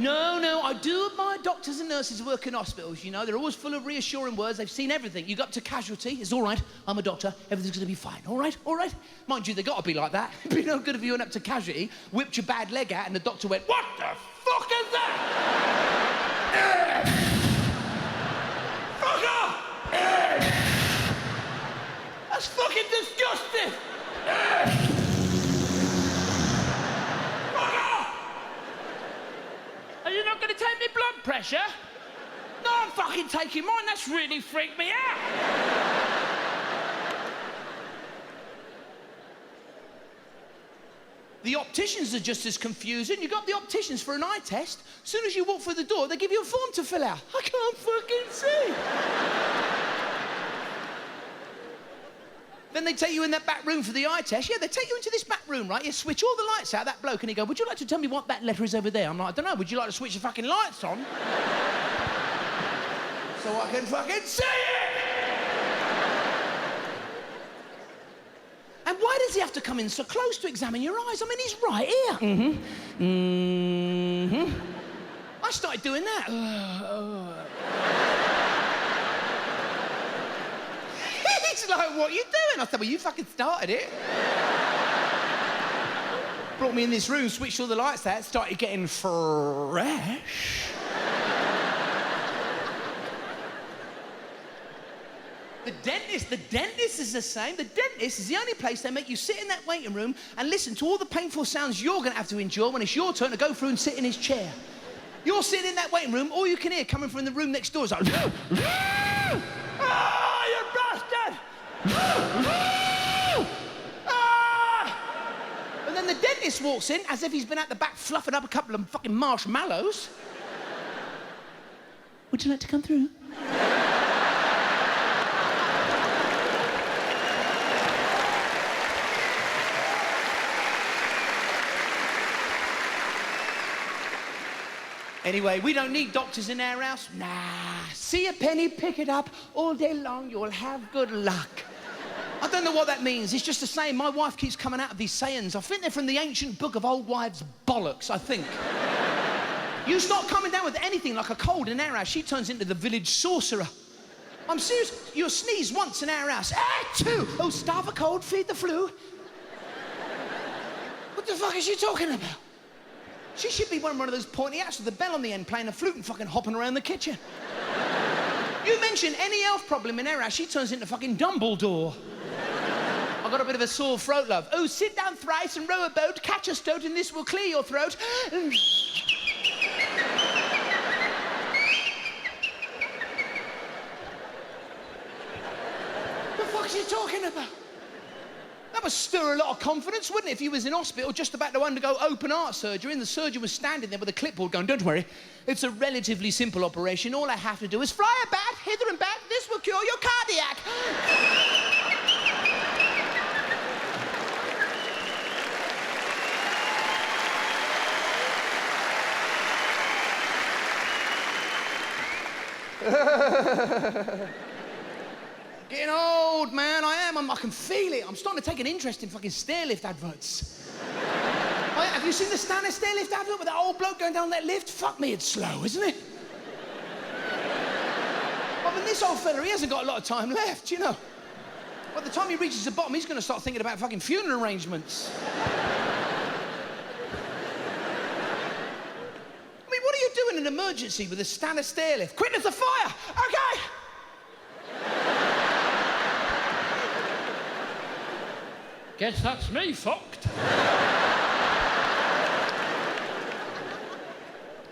No, I do admire doctors and nurses who work in hospitals, you know. They're always full of reassuring words. They've seen everything. You go up to casualty, it's all right, I'm a doctor, everything's going to be fine, all right? Mind you, they got to be like that. It'd be no good if you went up to casualty, whipped your bad leg out, and the doctor went, what the fuck is that? Fuck off! That's fucking disgusting! Are you not going to take me blood pressure? No, I'm fucking taking mine. That's really freaked me out. The opticians are just as confusing. You got the opticians for an eye test. As soon as you walk through the door, they give you a form to fill out. I can't fucking see. Then they take you in that back room for the eye test. Yeah, they take you into this back room, right? You switch all the lights out, that bloke, and he go, would you like to tell me what that letter is over there? I'm like, I don't know, would you like to switch the fucking lights on? So I can fucking see it! And why does he have to come in so close to examine your eyes? I mean, he's right here. I started doing that. He's like, what are you doing? I said, well, you fucking started it. Brought me in this room, switched all the lights out, started getting fresh. The dentist is the same. The dentist is the only place they make you sit in that waiting room and listen to all the painful sounds you're going to have to endure when it's your turn to go through and sit in his chair. You're sitting in that waiting room, all you can hear coming from the room next door is like, oh, you bastard! And then the dentist walks in as if he's been at the back fluffing up a couple of fucking marshmallows. Would you like to come through? Anyway, we don't need doctors in our house. Nah, see a penny, pick it up. All day long, you'll have good luck. I don't know what that means. It's just the same. My wife keeps coming out of these sayings. I think they're from the ancient book of old wives' bollocks, I think. You start coming down with anything like a cold in our house, she turns into the village sorcerer. I'm serious. You'll sneeze once in our house. Two. Oh, starve a cold, feed the flu. What the fuck is she talking about? She should be wearing one of those pointy hats with a bell on the end, playing a flute and fucking hopping around the kitchen. You mention any health problem in her house, she turns into fucking Dumbledore. I've got a bit of a sore throat, love. Oh, sit down thrice and row a boat, catch a stoat, and this will clear your throat. The fuck's she talking about? That would stir a lot of confidence, wouldn't it, if you was in hospital just about to undergo open heart surgery and the surgeon was standing there with a clipboard going, don't worry, it's a relatively simple operation. All I have to do is fly a bat hither and back. This will cure your cardiac. Getting old, man, I am. I can feel it. I'm starting to take an interest in fucking stairlift adverts. Have you seen the standard stairlift advert with that old bloke going down that lift? Fuck me, it's slow, isn't it? I mean, this old fella, he hasn't got a lot of time left, you know. By the time he reaches the bottom, he's going to start thinking about fucking funeral arrangements. I mean, what are you doing in an emergency with a standard stairlift? Quick, there's a fire! Okay! Guess that's me fucked.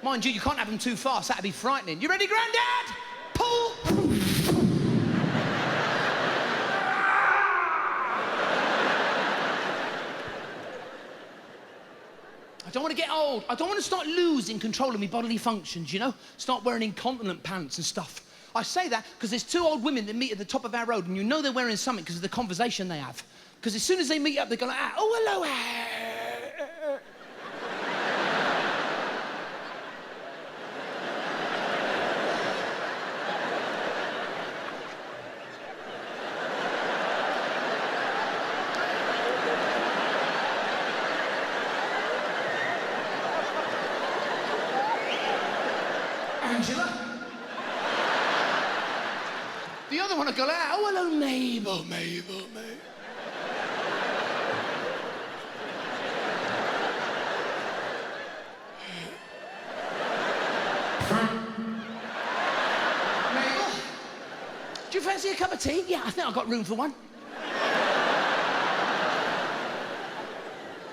Mind you, you can't have them too fast. That'd be frightening. You ready, Grandad? Pull! I don't want to get old. I don't want to start losing control of my bodily functions, you know? Start wearing incontinent pants and stuff. I say that because there's two old women that meet at the top of our road and you know they're wearing something because of the conversation they have. Because as soon as they meet up, they go like, oh, hello. Angela. The other one I go out, oh, hello, Mabel. Mabel, do you fancy a cup of tea? Yeah, I think I've got room for one.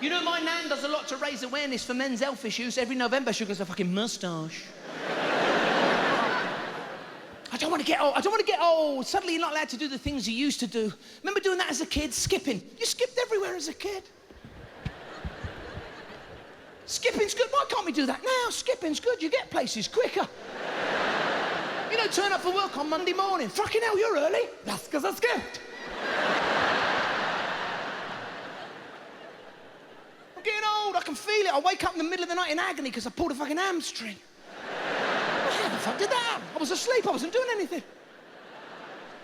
You know, my nan does a lot to raise awareness for men's health issues. Every November, she grows a fucking moustache. I don't want to get old. I don't want to get old. Suddenly, you're not allowed to do the things you used to do. Remember doing that as a kid? Skipping. You skipped everywhere as a kid. Skipping's good. Why can't we do that now? Skipping's good. You get places quicker. You know, turn up for work on Monday morning. Fucking hell, you're early. That's because I skipped. I'm getting old. I can feel it. I wake up in the middle of the night in agony because I pulled a fucking hamstring. How the fuck did that happen? I was asleep. I wasn't doing anything.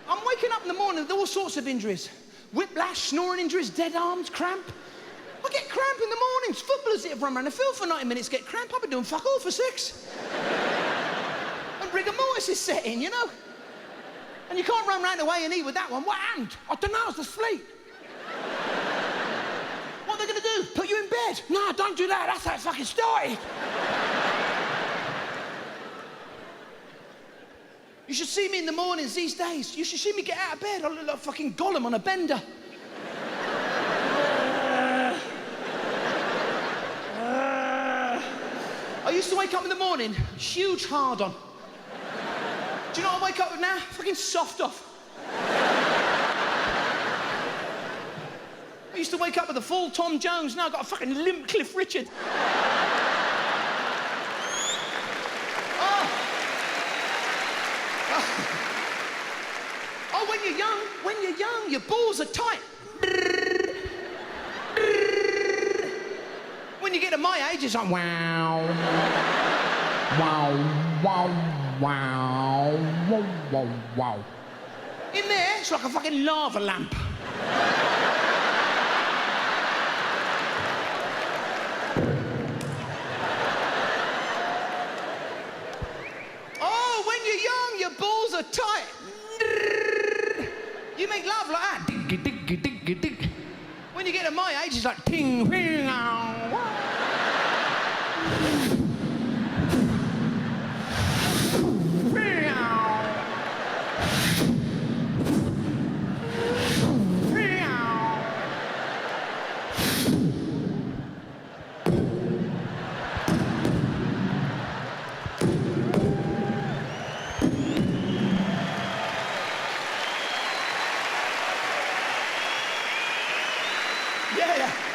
I'm waking up in the morning with all sorts of injuries. Whiplash, snoring injuries, dead arms, cramp. I get cramp in the mornings. Footballers that have run around the field for 90 minutes get cramp. I've been doing fuck all for 6. And rigor mortis is set in, you know? And you can't run round to A&E with that one. What happened? I don't know, I was asleep. What are they going to do? Put you in bed? No, don't do that. That's how it fucking started. You should see me in the mornings these days. You should see me get out of bed. I look like fucking Gollum on a bender. I used to wake up in the morning, huge hard-on. Do you know what I wake up with now? Fucking soft off. I used to wake up with a full Tom Jones. Now I've got a fucking limp Cliff Richard. Oh, when you're young, your balls are tight. When you get to my age, it's like, wow. Wow, wow, wow, wow, wow, wow. In there, it's like a fucking lava lamp. Oh, when you're young, your balls are tight. You make love like that. Diggy, diggy, diggy, diggy. When you get to my age, it's like ting, ting,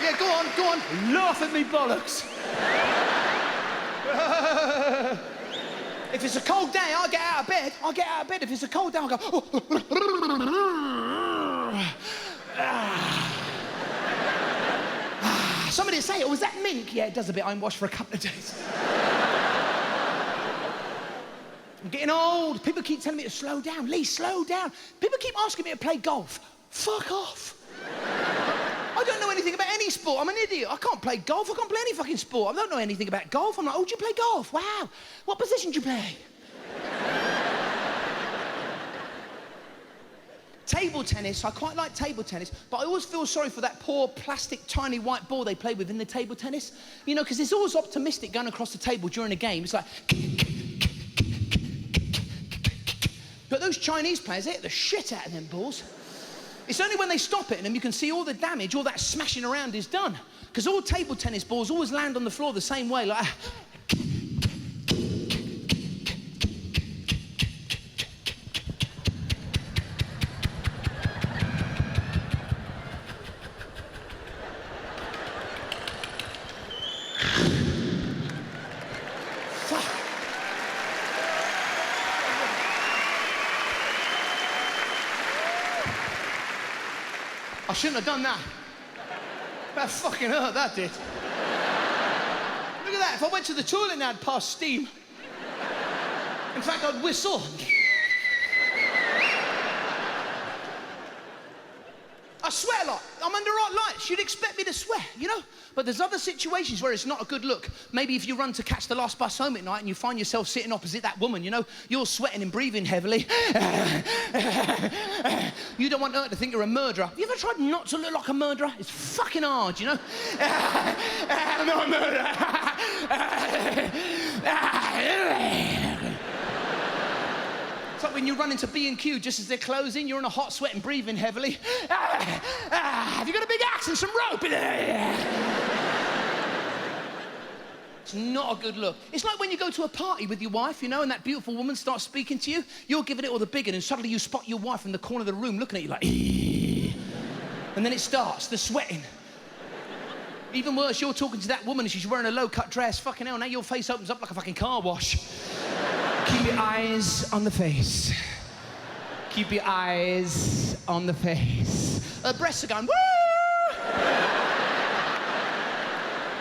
Yeah, go on. Laugh at me bollocks. If it's a cold day, I'll get out of bed. If it's a cold day, I'll go... Somebody say, oh, was that mink? Yeah, it does a bit. I haven't washed for a couple of days. I'm getting old. People keep telling me to slow down. Lee, slow down. People keep asking me to play golf. Fuck off. I don't know anything about any sport. I'm an idiot. I can't play golf. I can't play any fucking sport. I don't know anything about golf. I'm like, oh, do you play golf? Wow. What position do you play? Table tennis. I quite like table tennis, but I always feel sorry for that poor plastic tiny white ball they play with in the table tennis. You know, because it's always optimistic going across the table during a game. It's like... But those Chinese players, they hit the shit out of them balls. It's only when they stop it and you can see all the damage, all that smashing around is done. Because all table tennis balls always land on the floor the same way, like... I shouldn't have done that. That fucking hurt, that did. Look at that. If I went to the toilet now, I'd pass steam. In fact, I'd whistle. I sweat a lot. I'm under dark lights, you'd expect me to sweat, you know? But there's other situations where it's not a good look. Maybe if you run to catch the last bus home at night and you find yourself sitting opposite that woman, you know, you're sweating and breathing heavily. You don't want her to think you're a murderer. Have you ever tried not to look like a murderer? It's fucking hard, you know? I'm not a murderer. It's like when you run into B&Q just as they're closing, you're in a hot sweat and breathing heavily. Have you got a big axe and some rope in there? It's not a good look. It's like when you go to a party with your wife, you know, and that beautiful woman starts speaking to you, you're giving it all the big one, and suddenly you spot your wife in the corner of the room looking at you like, and then it starts, the sweating. Even worse, you're talking to that woman and she's wearing a low-cut dress. Fucking hell, now your face opens up like a fucking car wash. Keep your eyes on the face. Keep your eyes on the face. Her breasts are going, woo!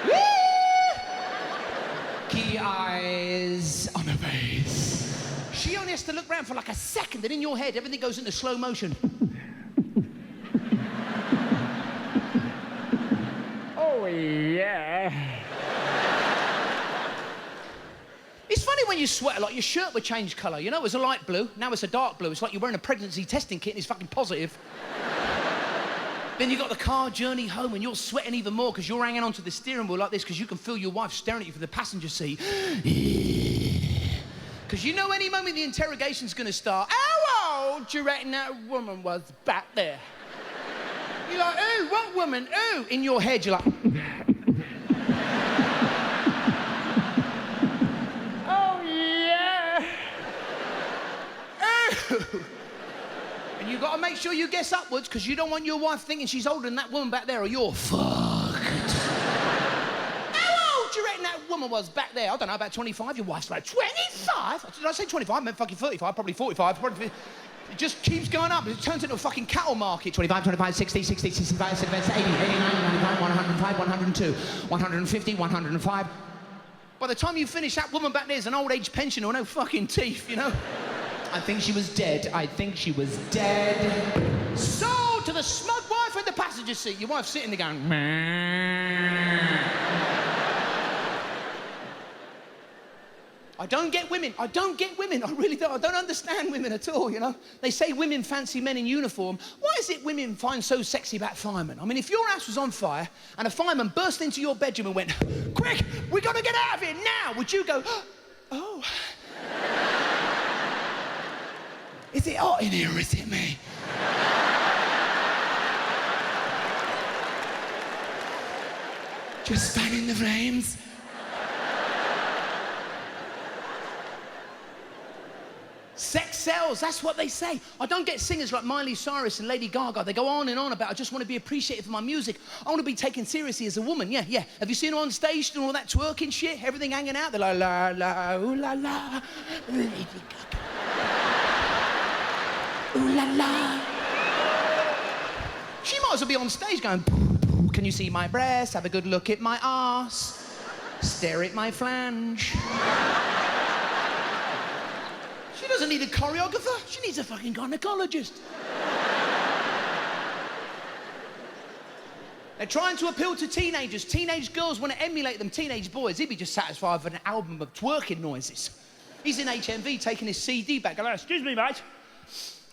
Woo! Keep your eyes on the face. She only has to look round for like a second, and in your head, everything goes into slow motion. Oh, yeah. It's funny when you sweat a lot, your shirt would change colour. You know, it was a light blue, now it's a dark blue. It's like you're wearing a pregnancy testing kit and it's fucking positive. Then you got the car journey home and you're sweating even more because you're hanging onto the steering wheel like this because you can feel your wife staring at you from the passenger seat. Because you know any moment the interrogation's going to start. How old do you reckon that woman was back there? You're like, ooh, what woman? Ooh. In your head, you're like... And you got to make sure you guess upwards because you don't want your wife thinking she's older than that woman back there or you're fucked. How old do you reckon that woman was back there? I don't know, about 25. Your wife's like, 25? Did I say 25? I meant fucking 35, probably 45. Probably... It just keeps going up. It turns into a fucking cattle market. 25, 25, 60, 60, 65, 70, 80, 89, 95, 105, 102, 150, 105. By the time you finish, that woman back there's an old age pensioner with no fucking teeth, you know? I think she was dead. I think she was dead. Sold to the smug wife in the passenger seat. Your wife's sitting there going, I don't get women. I don't get women. I really don't. I don't understand women at all, you know? They say women fancy men in uniform. Why is it women find so sexy about firemen? I mean, if your house was on fire and a fireman burst into your bedroom and went, quick, we got to get out of here now, would you go, oh... Is it hot in here or is it me? Just fanning the flames. Sex sells, that's what they say. I don't get singers like Miley Cyrus and Lady Gaga. They go on and on about, I just want to be appreciated for my music. I want to be taken seriously as a woman, yeah. Have you seen her on stage doing all that twerking shit? Everything hanging out? They're like, la, la, ooh, la, la, Lady Gaga. Ooh la la. She might as well be on stage going, can you see my breasts? Have a good look at my arse. Stare at my flange. She doesn't need a choreographer. She needs a fucking gynecologist. They're trying to appeal to teenagers. Teenage girls want to emulate them. Teenage boys, he'd be just satisfied with an album of twerking noises. He's in HMV taking his CD back. Hello, excuse me, mate.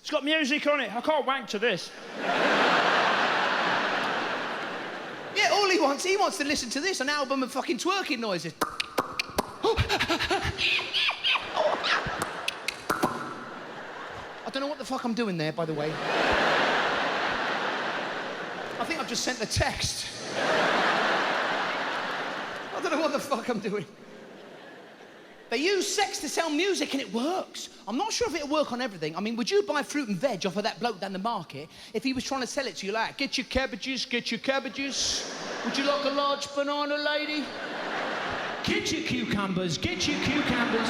It's got music on it. I can't wank to this. Yeah, all he wants to listen to this, an album of fucking twerking noises. I don't know what the fuck I'm doing there, by the way. I think I've just sent the text. I don't know what the fuck I'm doing. They use sex to sell music and it works. I'm not sure if it'll work on everything. I mean, would you buy fruit and veg off of that bloke down the market if he was trying to sell it to you like, get your cabbages, get your cabbages. Would you like a large banana, lady? Get your cucumbers, get your cucumbers.